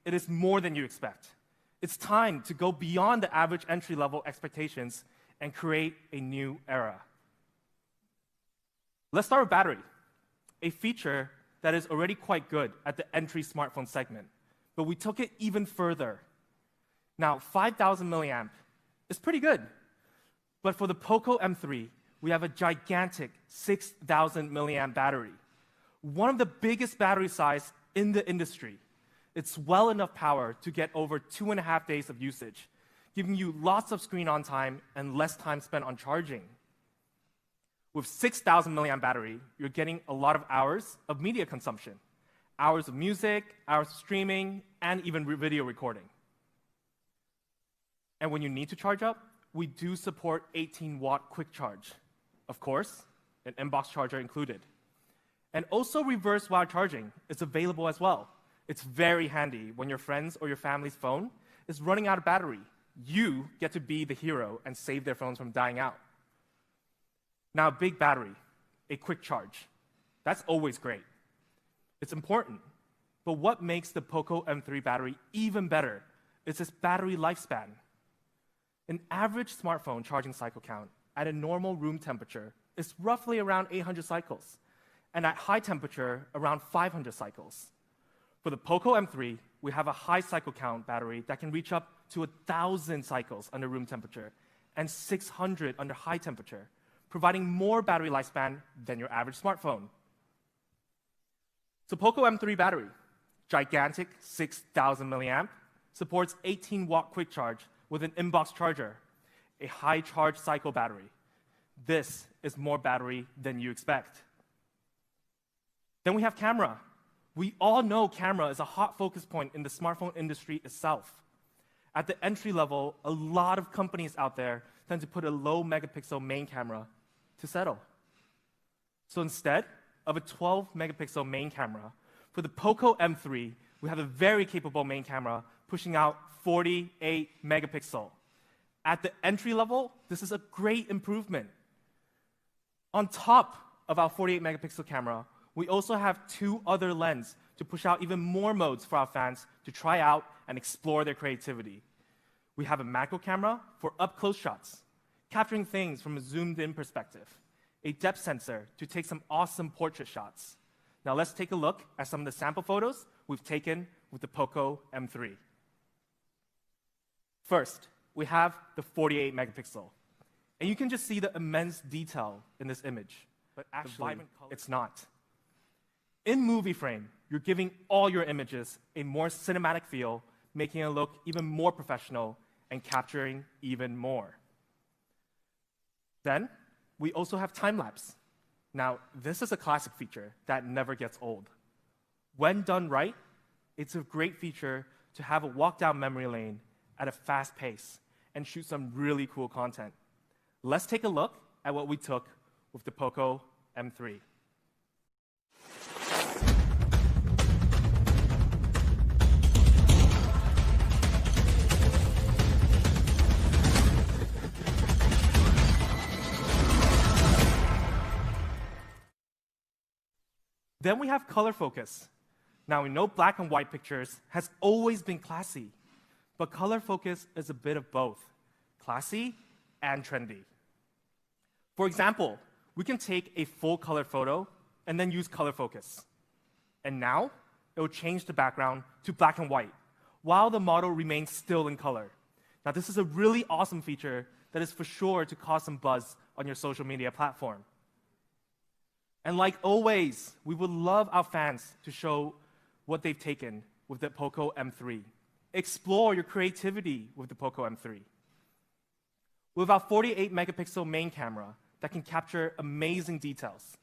it is more than you expect. It's time to go beyond the average entry-level expectations and create a new era. Let's start with battery, a feature that is already quite good at the entry smartphone segment, but we took it even further. Now, 5,000 milliamp is pretty good, but for the Poco M3, we have a gigantic 6,000 milliamp battery, one of the biggest battery size in the industry. It's well enough power to get over 2.5 days of usage, giving you lots of screen on time and less time spent on charging. With 6,000 milliamp battery, you're getting a lot of hours of media consumption, hours of music, hours of streaming, and even video recording. And when you need to charge up, we do support 18-watt quick charge. Of course, an inbox charger included. And also reverse wire charging is available as well. It's very handy when your friends or your family's phone is running out of battery. You get to be the hero and save their phones from dying out. Now, big battery, a quick charge. That's always great. It's important. But what makes the Poco M3 battery even better is its battery lifespan. An average smartphone charging cycle count at a normal room temperature is roughly around 800 cycles, and at high temperature, around 500 cycles. For the Poco M3, we have a high cycle count battery that can reach up to 1,000 cycles under room temperature and 600 under high temperature, providing more battery lifespan than your average smartphone. So Poco M3 battery, gigantic 6,000 milliamp, supports 18-watt quick charge with an inbox charger, a high charge cycle battery. This is more battery than you expect. Then we have camera. We all know camera is a hot focus point in the smartphone industry itself. At the entry level, a lot of companies out there tend to put a low megapixel main camera to settle. So instead of a 12 megapixel main camera, for the Poco M3, we have a very capable main camera pushing out 48 megapixel. At the entry level, this is a great improvement. On top of our 48 megapixel camera, we also have 2 other lenses to push out even more modes for our fans to try out and explore their creativity. We have a macro camera for up-close shots, capturing things from a zoomed-in perspective, a depth sensor to take some awesome portrait shots. Now let's take a look at some of the sample photos we've taken with the Poco M3. First, we have the 48 megapixel. And you can just see the immense detail in this image. But actually, it's not. In movie frame, you're giving all your images a more cinematic feel, making it look even more professional and capturing even more. Then, we also have time-lapse. Now, this is a classic feature that never gets old. When done right, it's a great feature to have a walk down memory lane at a fast pace and shoot some really cool content. Let's take a look at what we took with the Poco M3. Then we have color focus. Now, we know black and white pictures has always been classy, but color focus is a bit of both, classy and trendy. For example, we can take a full color photo and then use color focus. And now, it will change the background to black and white, while the model remains still in color. Now, this is a really awesome feature that is for sure to cause some buzz on your social media platform. And like always, we would love our fans to show what they've taken with the Poco M3. Explore your creativity with the Poco M3. With our 48 megapixel main camera that can capture amazing details,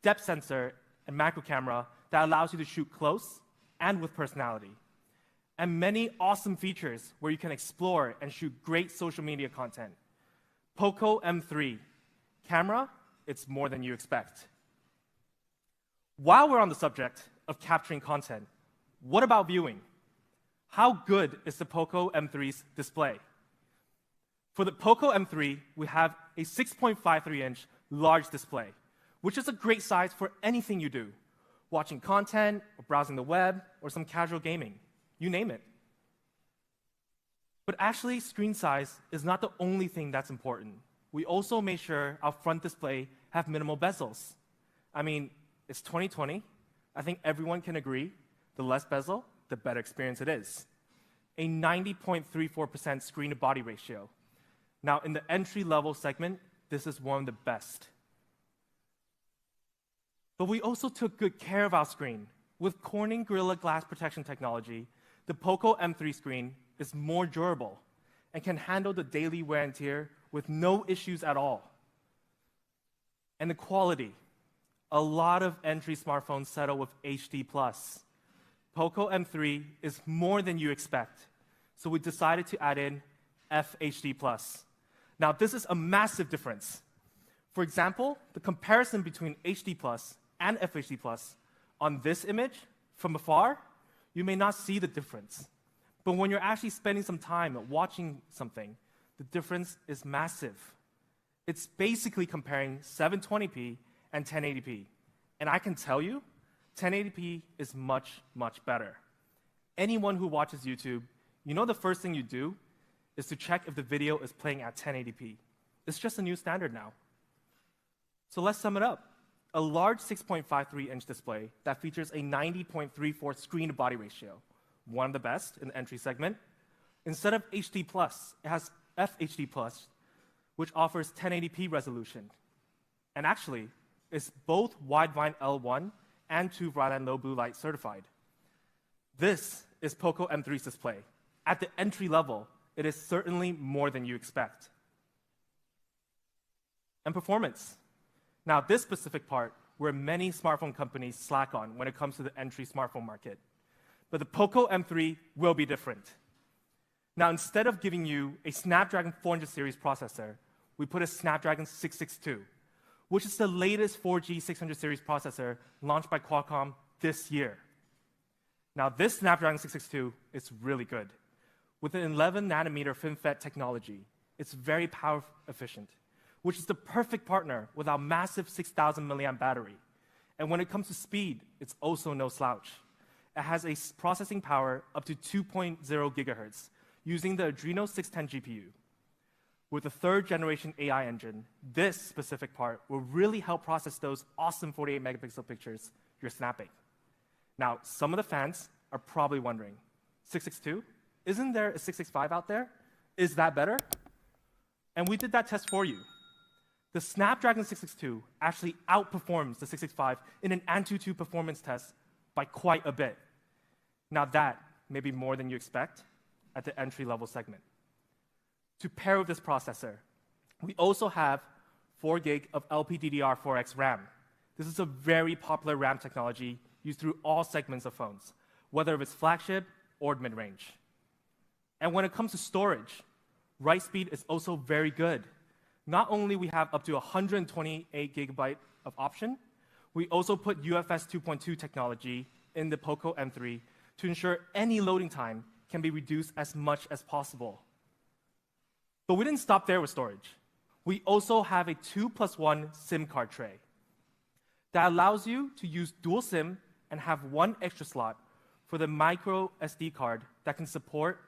depth sensor and macro camera that allows you to shoot close and with personality, and many awesome features where you can explore and shoot great social media content. Poco M3 camera, it's more than you expect. While we're on the subject of capturing content, what about viewing? How good is the Poco M3's display? For the Poco M3, we have a 6.53-inch large display, which is a great size for anything you do, watching content, or browsing the web, or some casual gaming. you name it. But actually, screen size is not the only thing that's important. We also made sure our front display have minimal bezels. I mean, it's 2020. I think everyone can agree, the less bezel, the better experience it is. A 90.34% screen-to-body ratio. Now, in the entry-level segment, this is one of the best. But we also took good care of our screen. With Corning Gorilla Glass protection technology, the Poco M3 screen is more durable and can handle the daily wear and tear with no issues at all. And the quality. A lot of entry smartphones settle with HD+. Poco M3 is more than you expect, so we decided to add in FHD+. Now, this is a massive difference. For example, the comparison between HD+ and FHD+ on this image from afar, you may not see the difference. But when you're actually spending some time watching something, the difference is massive. It's basically comparing 720p and 1080p. And I can tell you, 1080p is much, much better. Anyone who watches YouTube, you know the first thing you do is to check if the video is playing at 1080p. It's just a new standard now. So let's sum it up. A large 6.53-inch display that features a 90.34 screen-to-body ratio, one of the best in the entry segment. Instead of HD+, it has FHD+, which offers 1080p resolution. And actually, it's both wideband L1 and True Bright Low Blue Light certified. This is Poco M3's display. At the entry level, it is certainly more than you expect. And performance. Now, this specific part, where many smartphone companies slack on when it comes to the entry smartphone market. But the Poco M3 will be different. Now, instead of giving you a Snapdragon 400 series processor, we put a Snapdragon 662, which is the latest 4G 600 series processor launched by Qualcomm this year. Now, this Snapdragon 662 is really good. With an 11-nanometer FinFET technology, it's very power efficient, which is the perfect partner with our massive 6,000 milliamp battery. And when it comes to speed, it's also no slouch. It has a processing power up to 2.0 gigahertz using the Adreno 610 GPU. With the third-generation AI engine, this specific part will really help process those awesome 48-megapixel pictures you're snapping. Now, some of the fans are probably wondering, 662? Isn't there a 665 out there? Is that better? And we did that test for you. The Snapdragon 662 actually outperforms the 665 in an Antutu performance test by quite a bit. Now that may be more than you expect at the entry-level segment. To pair with this processor, we also have 4 gig of LPDDR4X RAM. This is a very popular RAM technology used through all segments of phones, whether it's flagship or mid-range. And when it comes to storage, write speed is also very good. Not only we have up to 128 gigabyte of option, we also put UFS 2.2 technology in the Poco M3 to ensure any loading time can be reduced as much as possible. But we didn't stop there with storage. We also have a 2+1 SIM card tray that allows you to use dual SIM and have one extra slot for the microSD card that can support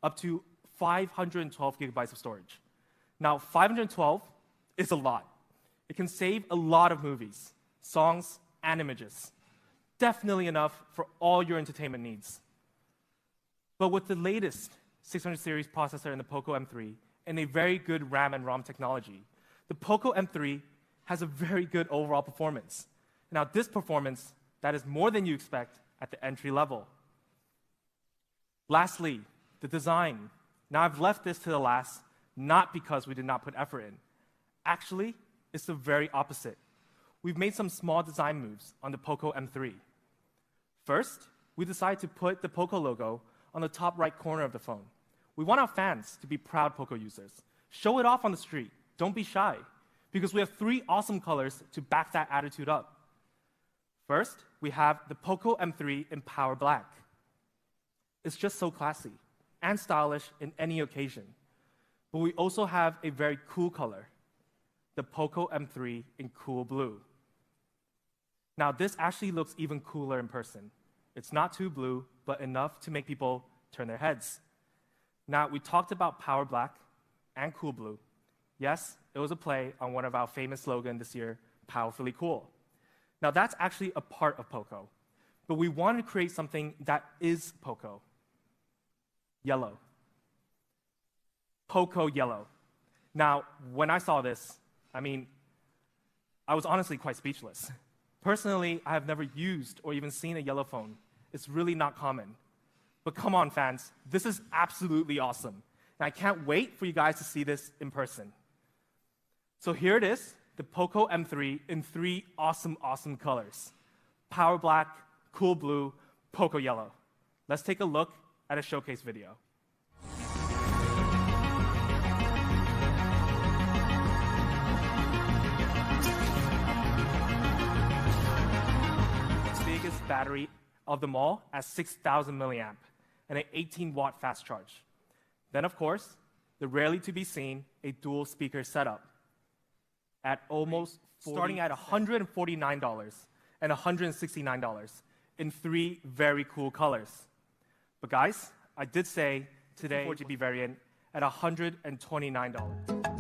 up to 512 gigabytes of storage. Now, 512 is a lot. It can save a lot of movies, songs, and images. Definitely enough for all your entertainment needs. But with the latest 600 series processor in the Poco M3 and a very good RAM and ROM technology, the Poco M3 has a very good overall performance. Now, this performance, that is more than you expect at the entry level. Lastly, the design. Now, I've left this to the last, not because we did not put effort in. Actually, it's the very opposite. We've made some small design moves on the Poco M3. First, we decided to put the Poco logo on the top right corner of the phone. We want our fans to be proud Poco users. Show it off on the street. Don't be shy, because we have 3 awesome colors to back that attitude up. First, we have the Poco M3 in Power Black. It's just so classy and stylish in any occasion. But we also have a very cool color, the Poco M3 in Cool Blue. Now, this actually looks even cooler in person. It's not too blue, but enough to make people turn their heads. Now, we talked about Power Black and Cool Blue. Yes, it was a play on one of our famous slogans this year, Powerfully Cool. Now, that's actually a part of Poco, but we wanted to create something that is Poco. Yellow. Poco Yellow. Now, when I saw this, I was honestly quite speechless. Personally, I have never used or even seen a yellow phone. It's really not common. But come on, fans, this is absolutely awesome. And I can't wait for you guys to see this in person. So here it is, the Poco M3 in 3 awesome, awesome colors. Power Black, Cool Blue, Poco Yellow. Let's take a look at a showcase video. Biggest battery of them all at 6,000 milliamp and an 18-watt fast charge. Then, of course, the rarely to be seen, a dual speaker setup at almost starting at $149 and $169 in 3 very cool colors. But guys, I did say today 4GB variant at $129.